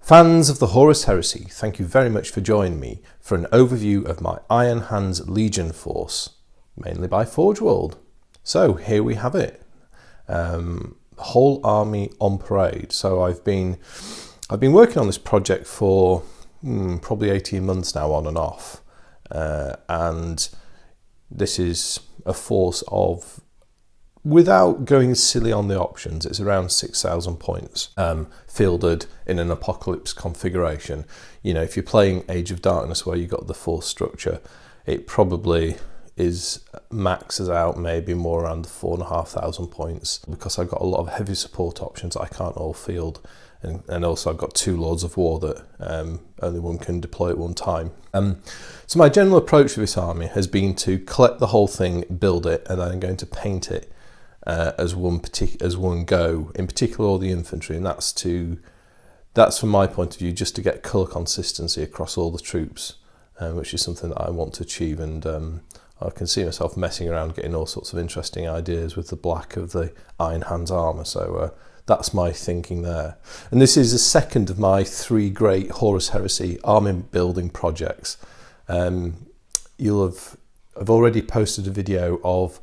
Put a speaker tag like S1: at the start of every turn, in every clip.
S1: Fans of the Horus Heresy, thank you very much for joining me for an overview of my Iron Hands Legion force, mainly by Forge World. So here we have it, the whole army on parade. So I've been working on this project for probably 18 months now, on and off, and this is a force of, without going silly on the options, it's around 6,000 points, fielded in an apocalypse configuration. You know, if you're playing Age of Darkness where you got the force structure, it probably is maxes out maybe more around the 4,500 points, because I've got a lot of heavy support options I can't all field, and also I've got 2 Lords of War that only one can deploy at one time. So my general approach to this army has been to collect the whole thing, build it, and then I'm going to paint it as one go, in particular all the infantry, and that's from my point of view just to get colour consistency across all the troops, which is something that I want to achieve, and I can see myself messing around getting all sorts of interesting ideas with the black of the Iron Hands armour, so that's my thinking there. And this is the second of my 3 great Horus Heresy army building projects. I've already posted a video of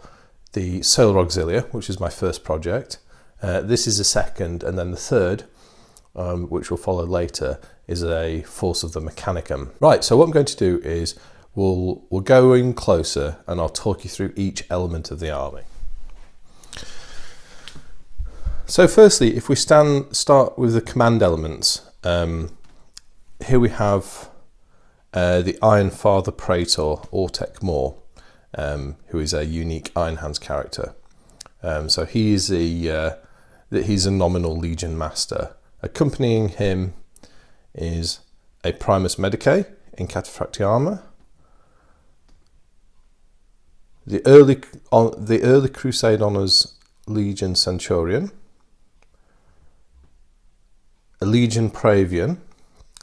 S1: the Solar Auxilia, which is my first project. This is the second, and then the third, which will follow later, is a Force of the Mechanicum. Right, so what I'm going to do is we'll go in closer and I'll talk you through each element of the army. So firstly, if we start with the command elements, here we have the Iron Father Praetor, Ortec Moore, who is a unique Iron Hands character. So he's a nominal Legion Master. Accompanying him is a Primus Medicae in Cataphractii armour, the early Crusade Honours Legion Centurion, a Legion Praevian.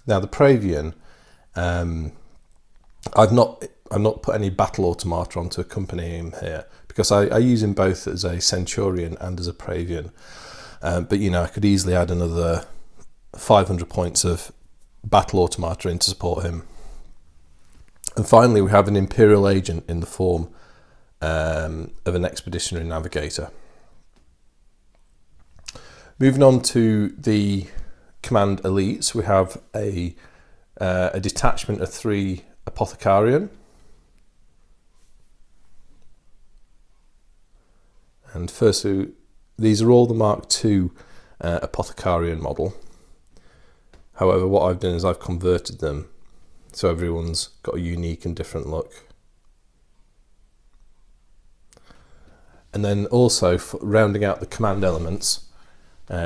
S1: Now the Praevian, I've not put any battle automata on to accompany him here, because I use him both as a Centurion and as a Praevian. But you know, I could easily add another 500 points of battle automata in to support him. And finally, we have an Imperial Agent in the form of an Expeditionary Navigator. Moving on to the command elites, we have a detachment of 3 Apothecarian, and firstly, these are all the Mark II Apothecarian model. However, what I've done is I've converted them so everyone's got a unique and different look. And then also, rounding out the command elements,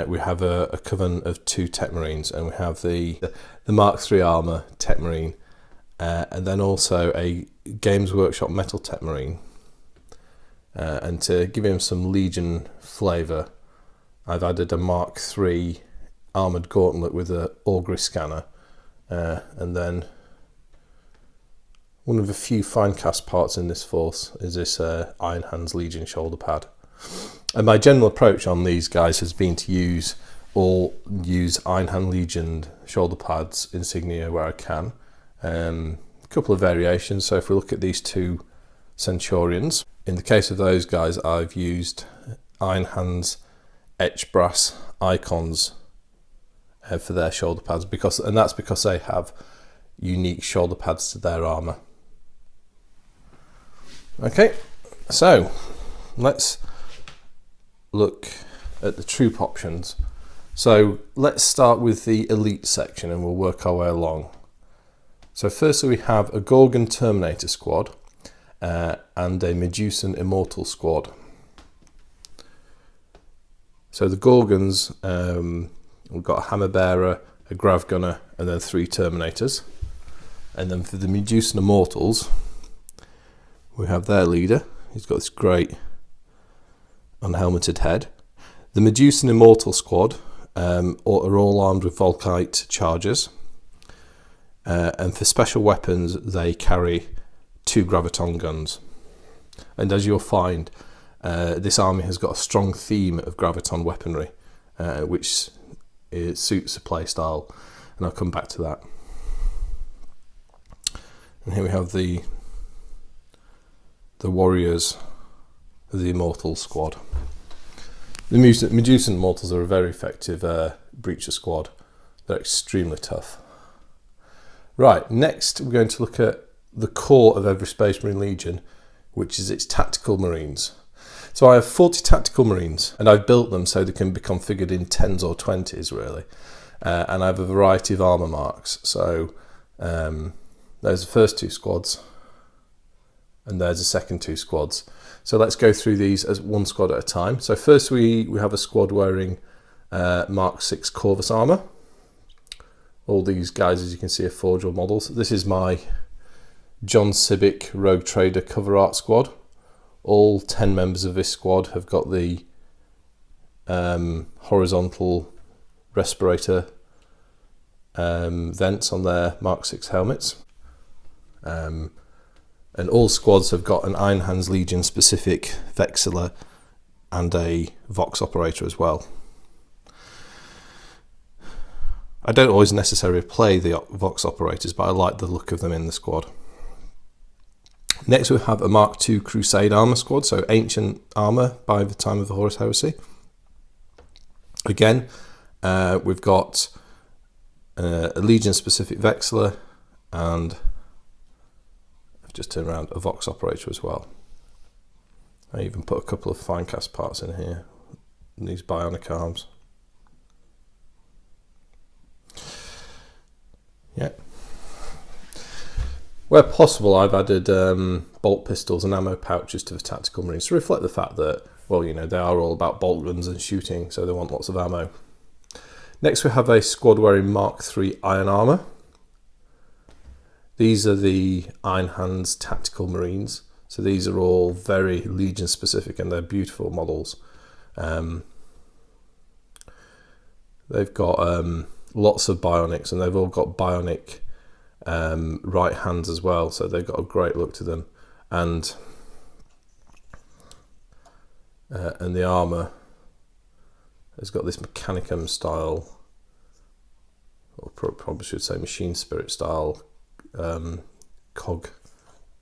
S1: we have a coven of 2 Tech Marines, and we have the Mark III armour Tech Marine, and then also a Games Workshop Metal Tech Marine. And to give him some Legion flavour, I've added a Mark III armoured gauntlet with an augury scanner, and then one of the few fine cast parts in this force is this Iron Hands Legion shoulder pad. And my general approach on these guys has been to use Iron Hand Legion shoulder pads insignia where I can. A couple of variations. So if we look at these 2 Centurions, in the case of those guys, I've used Iron Hands etched brass icons for their shoulder pads, and that's because they have unique shoulder pads to their armour. Okay, so let's look at the troop options. So let's start with the elite section and we'll work our way along. So firstly, we have a Gorgon Terminator squad and a Medusan Immortal squad. So the Gorgons, we've got a Hammer Bearer, a Grav Gunner, and then 3 Terminators. And then for the Medusan Immortals, we have their leader. He's got this great unhelmeted head. The Medusan Immortal squad are all armed with Volkite chargers, and for special weapons they carry 2 Graviton guns. And as you'll find, this army has got a strong theme of Graviton weaponry, which suits the playstyle. and I'll come back to that. And here we have the Warriors of the Immortal squad. The Medusan Immortals are a very effective breacher squad. They're extremely tough. Right, next we're going to look at the core of every Space Marine Legion, which is its tactical marines. So I have 40 tactical marines, and I've built them so they can be configured in 10s or 20s really. And I have a variety of armour marks. So there's the first 2 squads, and there's the second 2 squads. So let's go through these as one squad at a time. So first we have a squad wearing Mark 6 Corvus armour. All these guys, as you can see, are Forge World models. This is my John Civic Rogue Trader cover art squad. All 10 members of this squad have got the horizontal respirator vents on their Mark 6 helmets. And all squads have got an Iron Hands Legion specific Vexilla and a Vox operator as well. I don't always necessarily play the Vox operators, but I like the look of them in the squad. Next we have a Mark II Crusade armour squad, so ancient armour by the time of the Horus Heresy. Again, we've got a Legion specific Vexilla, and I've just turned around, a Vox operator as well. I even put a couple of fine cast parts in here, in these bionic arms. Yeah. Where possible, I've added bolt pistols and ammo pouches to the tactical marines to reflect the fact that, well, you know, they are all about bolt guns and shooting, so they want lots of ammo. Next we have a squad wearing Mark III iron armour. These are the Iron Hands tactical marines, so these are all very Legion specific and they're beautiful models. They've got lots of bionics, and they've all got bionic right hands as well, so they've got a great look to them. And the armour has got this Mechanicum style, or probably should say Machine Spirit style cog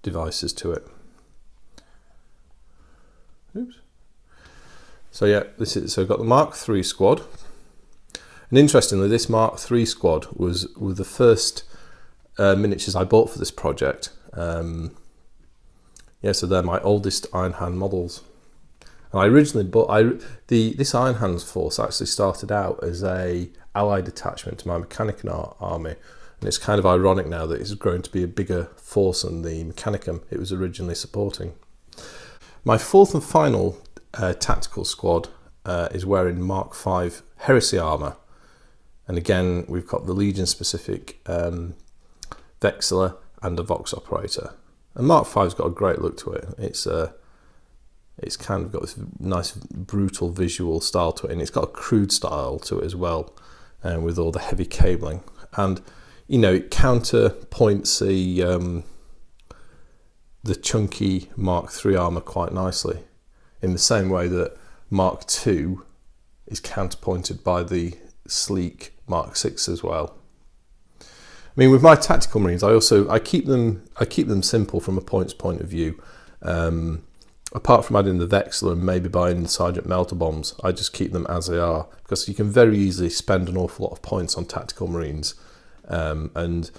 S1: devices to it. Oops. So yeah, so I've got the Mark III squad. And interestingly, this Mark III squad was the first miniatures I bought for this project. Yeah, so they're my oldest Iron Hand models. And I originally bought this Iron Hands force actually started out as a allied detachment to my Mechanicum army, and it's kind of ironic now that it's grown to be a bigger force than the Mechanicum it was originally supporting. My fourth and final tactical squad is wearing Mark V Heresy armour. And again, we've got the Legion specific Vexilla and a Vox operator. And Mark V's got a great look to it. It's kind of got this nice brutal visual style to it, and it's got a crude style to it as well, with all the heavy cabling. And you know, it counterpoints the chunky Mark III armour quite nicely, in the same way that Mark II is counterpointed by the sleek Mark VI as well. I mean, with my tactical marines, I keep them simple from a points point of view. Apart from adding the Vexilla and maybe buying the Sergeant Melter bombs, I just keep them as they are, because you can very easily spend an awful lot of points on tactical marines, and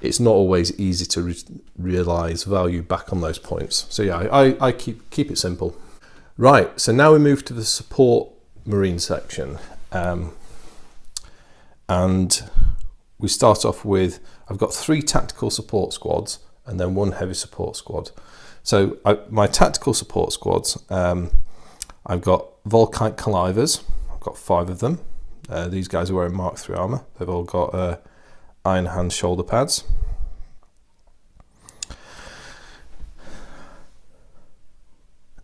S1: it's not always easy to realise value back on those points. So yeah, I keep it simple. Right, so now we move to the support marine section. And we start off with, I've got 3 tactical support squads and then 1 heavy support squad. So my tactical support squads, I've got Volkite Collivers. I've got 5 of them. These guys are wearing Mark III armour. They've all got Iron Hand shoulder pads.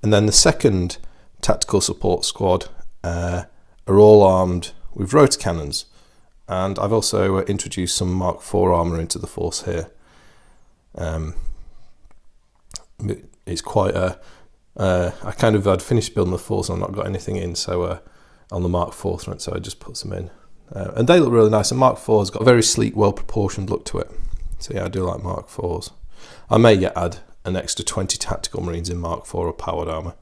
S1: And then the second tactical support squad are all armed with rotor cannons. And I've also introduced some Mark IV armour into the force here. It's quite I'd finished building the force and I've not got anything in, so on the Mark IV front, so I just put some in. And they look really nice. And Mark IV's got a very sleek, well-proportioned look to it. So yeah, I do like Mark IVs. I may yet add an extra 20 tactical marines in Mark IV or powered armour.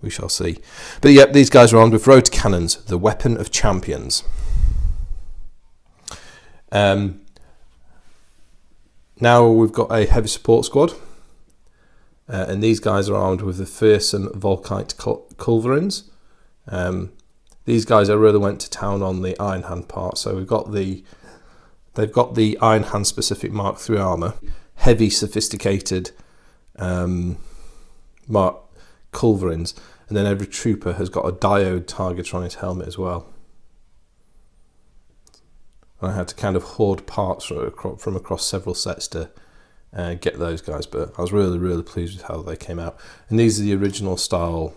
S1: We shall see. But yeah, these guys are armed with road cannons, the weapon of champions. Now we've got a heavy support squad. And these guys are armed with the fearsome Volkite culverins. These guys I really went to town on the Iron Hand part. So they've got the Iron Hand specific Mark III armour, heavy sophisticated Mark culverins, and then every trooper has got a diode target on his helmet as well. And I had to kind of hoard parts from across several sets to get those guys, but I was really pleased with how they came out. And these are the original style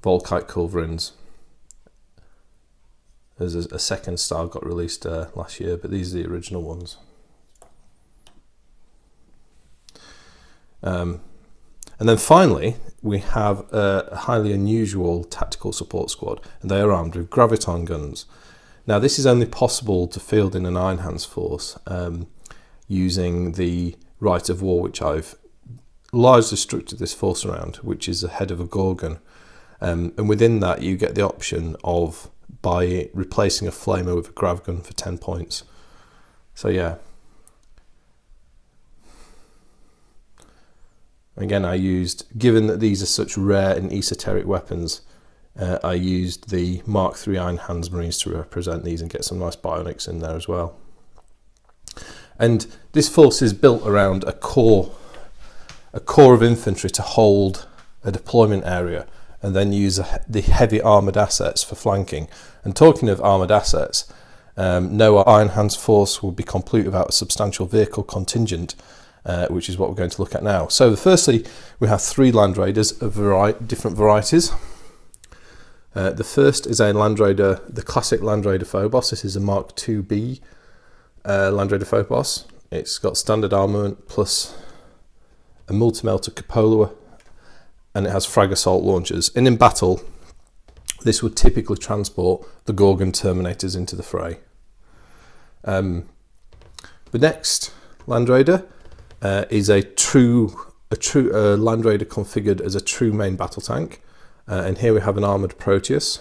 S1: Volkite culverins. There's a second style got released last year, but these are the original ones. And then finally, we have a highly unusual tactical support squad, and they are armed with graviton guns. Now, this is only possible to field in an Iron Hands force using the Rite of War, which I've largely structured this force around, which is the head of a Gorgon. And within that, you get the option of by replacing a flamer with a grav gun for 10 points. So yeah. Again, I used, given that these are such rare and esoteric weapons, I used the Mark III Iron Hands Marines to represent these and get some nice bionics in there as well. And this force is built around a core of infantry to hold a deployment area, and then use the heavy armoured assets for flanking. And talking of armoured assets, no Iron Hands force will be complete without a substantial vehicle contingent, which is what we're going to look at now. So firstly, we have 3 Land Raiders of different varieties. The first is a Land Raider, the classic Land Raider Phobos. This is a Mark IIB Land Raider Phobos. It's got standard armament plus a multi-melter cupola, and it has frag assault launchers. And in battle, this would typically transport the Gorgon Terminators into the fray. The next Land Raider is a true Land Raider configured as a true main battle tank, and here we have an armoured Proteus.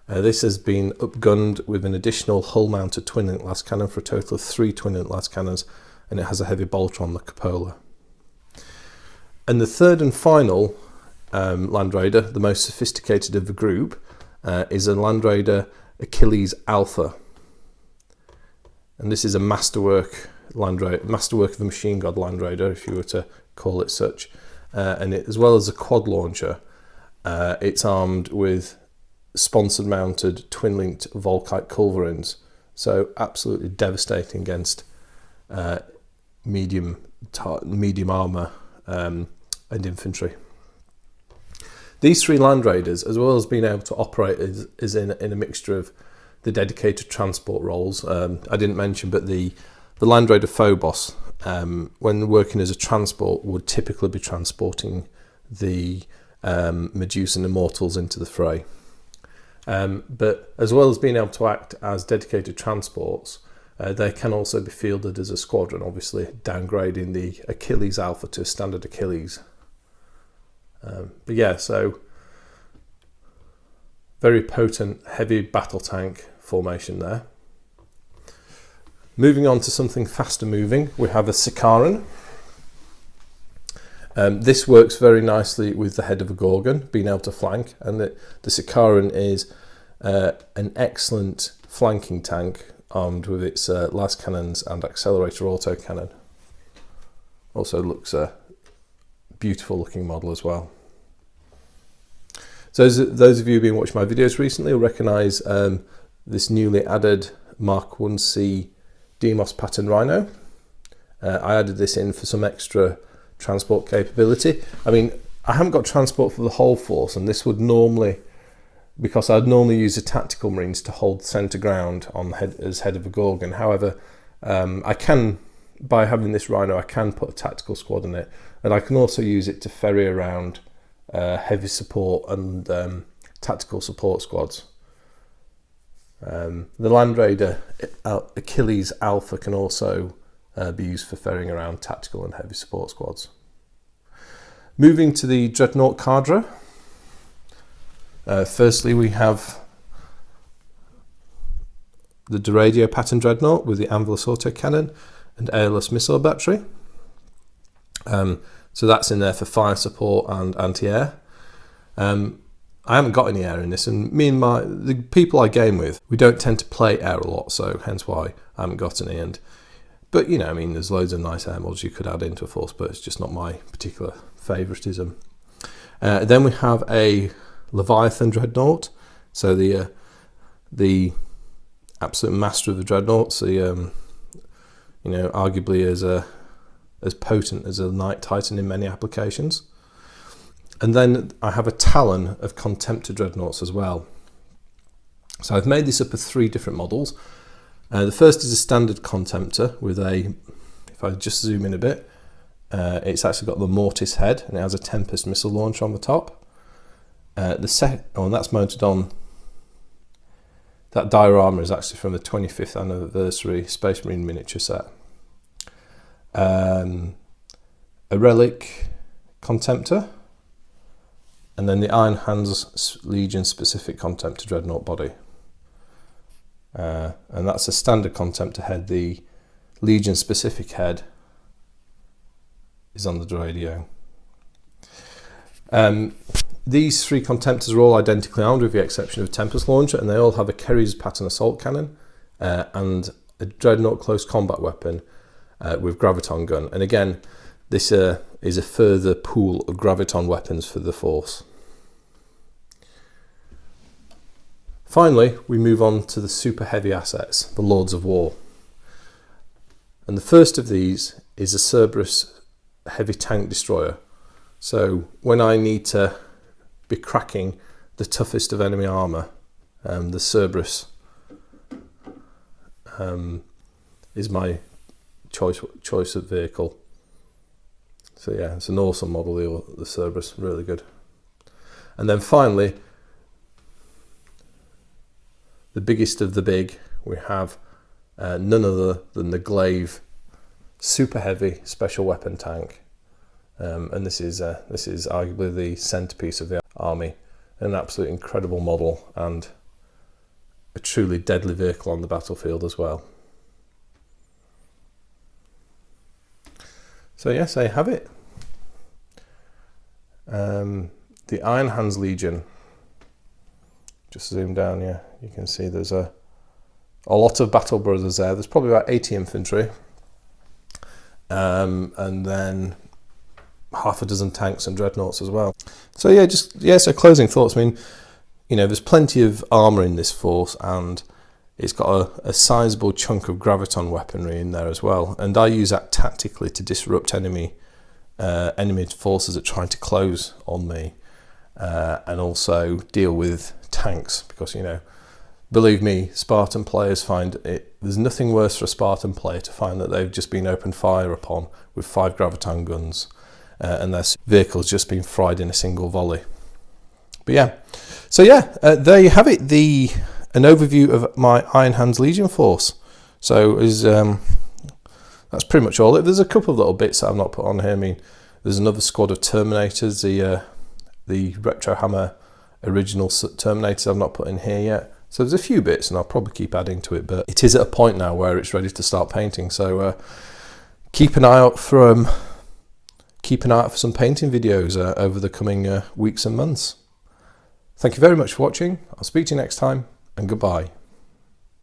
S1: This has been upgunned with an additional hull-mounted twin-link las cannon for a total of 3 twin-link las cannons, and it has a heavy bolter on the cupola. And the third and final Land Raider, the most sophisticated of the group, is a Land Raider Achilles Alpha. And this is a masterwork of the Machine God Land Raider, if you were to call it such. And it, as well as a quad launcher, it's armed with sponsored mounted twin-linked Volkite culverins. So absolutely devastating against medium armour and infantry. These 3 Land Raiders, as well as being able to operate is in a mixture of the dedicated transport roles. I didn't mention, but the Land Raider Phobos, when working as a transport, would typically be transporting the Medusan Immortals into the fray. But as well as being able to act as dedicated transports, they can also be fielded as a squadron, obviously downgrading the Achilles Alpha to standard Achilles. But yeah, so very potent, heavy battle tank formation there. Moving on to something faster moving, we have a Sicaran. This works very nicely with the head of a Gorgon, being able to flank, and the Sicaran is an excellent flanking tank, armed with its las cannons and accelerator autocannon. Also looks a beautiful looking model as well. So those of you who've been watching my videos recently will recognise this newly added Mark 1C Demos pattern Rhino. I added this in for some extra transport capability. I mean, I haven't got transport for the whole force, and this would normally, because I'd normally use the tactical marines to hold centre ground on as head of a Gorgon. However, I can, by having this Rhino, I can put a tactical squad in it, and I can also use it to ferry around heavy support and tactical support squads. The Land Raider Achilles Alpha can also be used for ferrying around tactical and heavy support squads. Moving to the Dreadnought Cadre. Firstly, we have the Duradio pattern Dreadnought with the Anvilus autocannon and airless missile battery. So that's in there for fire support and anti-air. I haven't got any air in this, and me and the people I game with, we don't tend to play air a lot, so hence why I haven't got any. But you know, I mean, there's loads of nice air mods you could add into a force, but it's just not my particular favouritism. Then we have a Leviathan Dreadnought, so the absolute master of the Dreadnoughts, you know, arguably as potent as a Knight Titan in many applications. And then I have a Talon of Contemptor Dreadnoughts as well. So I've made this up of 3 different models. The first is a standard Contemptor with if I just zoom in a bit, it's actually got the Mortis head and it has a Tempest missile launcher on the top. And that's mounted on, that diorama is actually from the 25th anniversary Space Marine miniature set. A Relic Contemptor, and then the Iron Hands Legion specific Contemptor Dreadnought body. And that's a standard Contemptor head. The Legion specific head is on the Duradio. These 3 Contemptors are all identically armed with the exception of a Tempest launcher, and they all have a Keres pattern assault cannon and a Dreadnought close combat weapon with Graviton gun. And again, this is a further pool of Graviton weapons for the Force. Finally, we move on to the super heavy assets, the Lords of War. And the first of these is a Cerberus heavy tank destroyer. So when I need to be cracking the toughest of enemy armour, the Cerberus is my choice of vehicle. So yeah, it's an awesome model, the Cerberus, really good. And then finally, the biggest of the big, we have none other than the Glaive super heavy special weapon tank, and this is arguably the centerpiece of the army, an absolutely incredible model and a truly deadly vehicle on the battlefield as well. So yes, there you have it. The Iron Hands Legion. Just zoom down, yeah, you can see there's a lot of battle brothers there. There's probably about 80 infantry, and then half a dozen tanks and dreadnoughts as well. So yeah, so closing thoughts. I mean, you know, there's plenty of armour in this force, and it's got a sizable chunk of graviton weaponry in there as well. And I use that tactically to disrupt enemy forces that try to close on me, and also deal with tanks, because, you know, believe me, Spartan players find it, there's nothing worse for a Spartan player to find that they've just been opened fire upon with 5 graviton guns, and their vehicles just been fried in a single volley. But yeah, so yeah, there you have it, an overview of my Iron Hands Legion force. So that's pretty much all. There's a couple of little bits that I've not put on here. I mean, there's another squad of Terminators, the Retro Hammer original Terminators I've not put in here yet. So there's a few bits, and I'll probably keep adding to it, but it is at a point now where it's ready to start painting. So keep an eye out for some painting videos over the coming weeks and months. Thank you very much for watching. I'll speak to you next time, and goodbye.